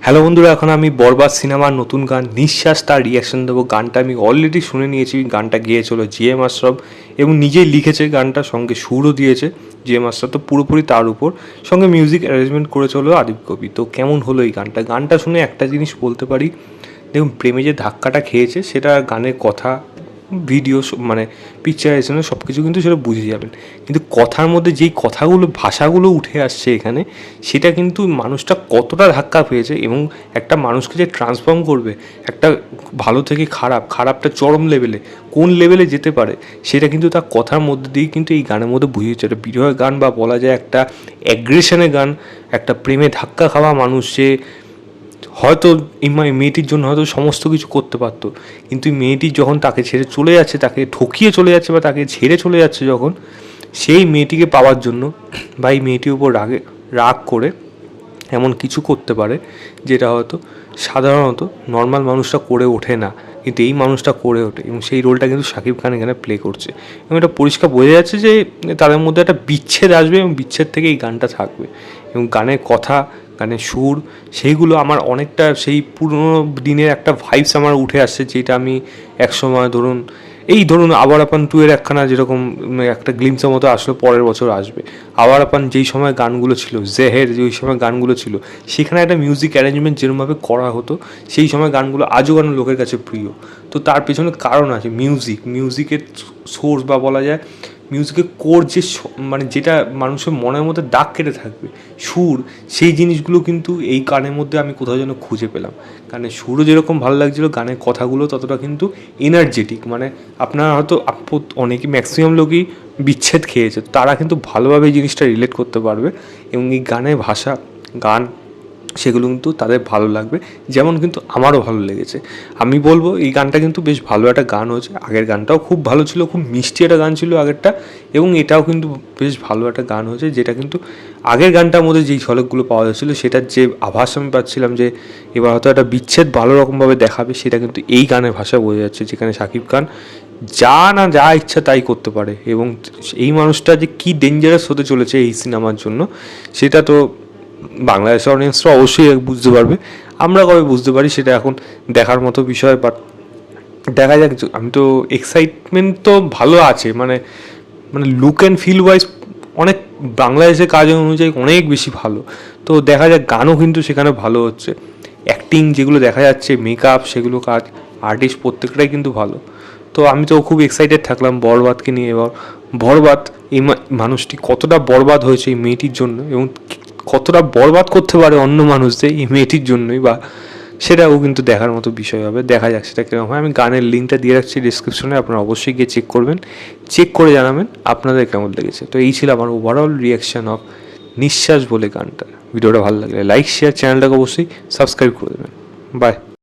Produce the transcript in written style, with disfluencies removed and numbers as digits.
Hello বন্ধুরা, এখন আমি বরবাদ সিনেমার নতুন গান নিঃশ্বাস তার রিয়াকশন দেবো। গানটা আমি অলরেডি শুনে নিয়েছি। গানটা গেয়েছিল জিএম আশরাফ এবং নিজেই লিখেছে গানটা, সঙ্গে সুরও দিয়েছে জিএম আশরাফ, তো পুরোপুরি তার উপর, সঙ্গে মিউজিক অ্যারেঞ্জমেন্ট করেছে হলো আদিব কবি। তো কেমন হলো এই গানটা? গানটা শুনে একটা জিনিস বলতে পারি, দেখুন প্রেমে যে ধাক্কাটা খেয়েছে সেটা গানের কথা, ভিডিও মানে পিকচারাইজেশনে সব কিছু কিন্তু সেটা বুঝে যাবেন, কিন্তু কথার মধ্যে যেই কথাগুলো ভাষাগুলো উঠে আসছে এখানে, সেটা কিন্তু মানুষটা কতটা ধাক্কা পেয়েছে এবং একটা মানুষকে যে ট্রান্সফর্ম করবে, একটা ভালো থেকে খারাপটা চরম লেভেলে কোন লেভেলে যেতে পারে, সেটা কিন্তু তার কথার মধ্যে দিয়েই কিন্তু এই গানের মধ্যে বুঝিয়েছে। এটা বিরহের গান বা বলা যায় একটা অ্যাগ্রেশনের গান, একটা প্রেমে ধাক্কা খাওয়া মানুষ, যে হয়তো এই মেয়েটির জন্য হয়তো সমস্ত কিছু করতে পারতো, কিন্তু এই মেয়েটি যখন তাকে ছেড়ে চলে যাচ্ছে, তাকে ঠকিয়ে চলে যাচ্ছে বা তাকে ছেড়ে চলে যাচ্ছে, যখন সেই মেয়েটিকে পাওয়ার জন্য বা এই মেয়েটির উপর রাগ করে এমন কিছু করতে পারে যেটা হয়তো সাধারণত নর্মাল মানুষটা করে ওঠে না, কিন্তু এই মানুষটা করে ওঠে এবং সেই রোলটা কিন্তু শাকিব খান এখানে প্লে করছে। এবং এটা পরিষ্কার বোঝা যাচ্ছে যে তাদের মধ্যে একটা বিচ্ছেদ আসবে এবং বিচ্ছেদ থেকে এই গানটা থাকবে। এবং গানের কথা, গানের সুর, সেইগুলো আমার অনেকটা সেই পুরনো দিনের একটা ভাইবস আমার উঠে আসছে, যেটা আমি একসময় ধরুন আবার আপান 2 এর একখানা যেরকম একটা গ্লিমসের মতো আসলো, পরের বছর আসবে আবার আপান, যেই সময় গানগুলো ছিল জেহের, যেই সময় গানগুলো ছিল সেখানে একটা মিউজিক অ্যারেঞ্জমেন্ট যেরকমভাবে করা হতো, সেই সময় গানগুলো আজও গান লোকের কাছে প্রিয়। তো তার পেছনে কারণ আছে, মিউজিকের সোর্স বা বলা যায় মিউজিকের কোর, যে মানে যেটা মানুষের মনের মধ্যে দাগ কেটে থাকবে, সুর, সেই জিনিসগুলো কিন্তু এই গানের মধ্যে আমি কোথাও যেন খুঁজে পেলাম। গানের সুরও যেরকম ভালো লাগছিলো, গানের কথাগুলো ততটা কিন্তু এনার্জেটিক, মানে আপনারা হয়তো অনেকেই ম্যাক্সিমাম লোকই বিচ্ছেদ খেয়েছে, তারা কিন্তু ভালোভাবে এই জিনিসটা রিলেট করতে পারবে এবং এই গানের ভাষা, গান, সেগুলো কিন্তু তাদের ভালো লাগবে, যেমন কিন্তু আমারও ভালো লেগেছে। আমি বলবো এই গানটা কিন্তু বেশ ভালো একটা গান হয়েছে। আগের গানটাও খুব ভালো ছিল, খুব মিষ্টি একটা গান ছিল আগেরটা, এবং এটাও কিন্তু বেশ ভালো একটা গান হয়েছে, যেটা কিন্তু আগের গানটার মধ্যে যেই ঝলকগুলো পাওয়া যাচ্ছিলো, সেটার যে আভাস আমি পাচ্ছিলাম যে এবার হয়তো একটা বিচ্ছেদ ভালো রকমভাবে দেখাবে, সেটা কিন্তু এই গানের ভাষা বোঝা যাচ্ছে, যেখানে শাকিব খান যা ইচ্ছা তাই করতে পারে। এবং এই মানুষটা যে কী ডেঞ্জারাস হতে চলেছে এই সিনেমার জন্য, সেটা তো বাংলাদেশের অডিয়েন্সরা অবশ্যই বুঝতে পারবে। আমরা কবে বুঝতে পারি সেটা এখন দেখার মতো বিষয়, বাট দেখা যাক। আমি তো এক্সাইটমেন্ট তো ভালো আছে, মানে লুক অ্যান্ড ফিল ওয়াইজ অনেক বাংলাদেশের কাজ অনুযায়ী অনেক বেশি ভালো। তো দেখা যাক, গানও কিন্তু সেখানে ভালো হচ্ছে, অ্যাক্টিং যেগুলো দেখা যাচ্ছে, মেকআপ, সেগুলো কাজ, আর্টিস্ট প্রত্যেকটাই কিন্তু ভালো। তো আমি তো খুব এক্সাইটেড থাকলাম বরবাদকে নিয়ে। এবার বরবাদ, এই মানুষটি কতটা বরবাদ হয়েছে এই মেয়েটির জন্য, এবং কতটা বরবাদ করতে পারে অন্য মানুষদের এই মেয়েটির জন্যই, বা সেটাও কিন্তু দেখার মতো বিষয় হবে। দেখা যাক সেটা কীরকম হয়। আমি গানের লিঙ্কটা দিয়ে রাখছি ডিসক্রিপশনে, আপনারা অবশ্যই গিয়ে চেক করবেন, চেক করে জানাবেন আপনাদের কেমন লেগেছে। তো এই ছিল আমার ওভারঅল রিয়াকশান অফ নিঃশ্বাস বলে গানটা। ভিডিওটা ভালো লাগলে লাইক, শেয়ার, চ্যানেলটাকে অবশ্যই সাবস্ক্রাইব করে দেবেন। বাই।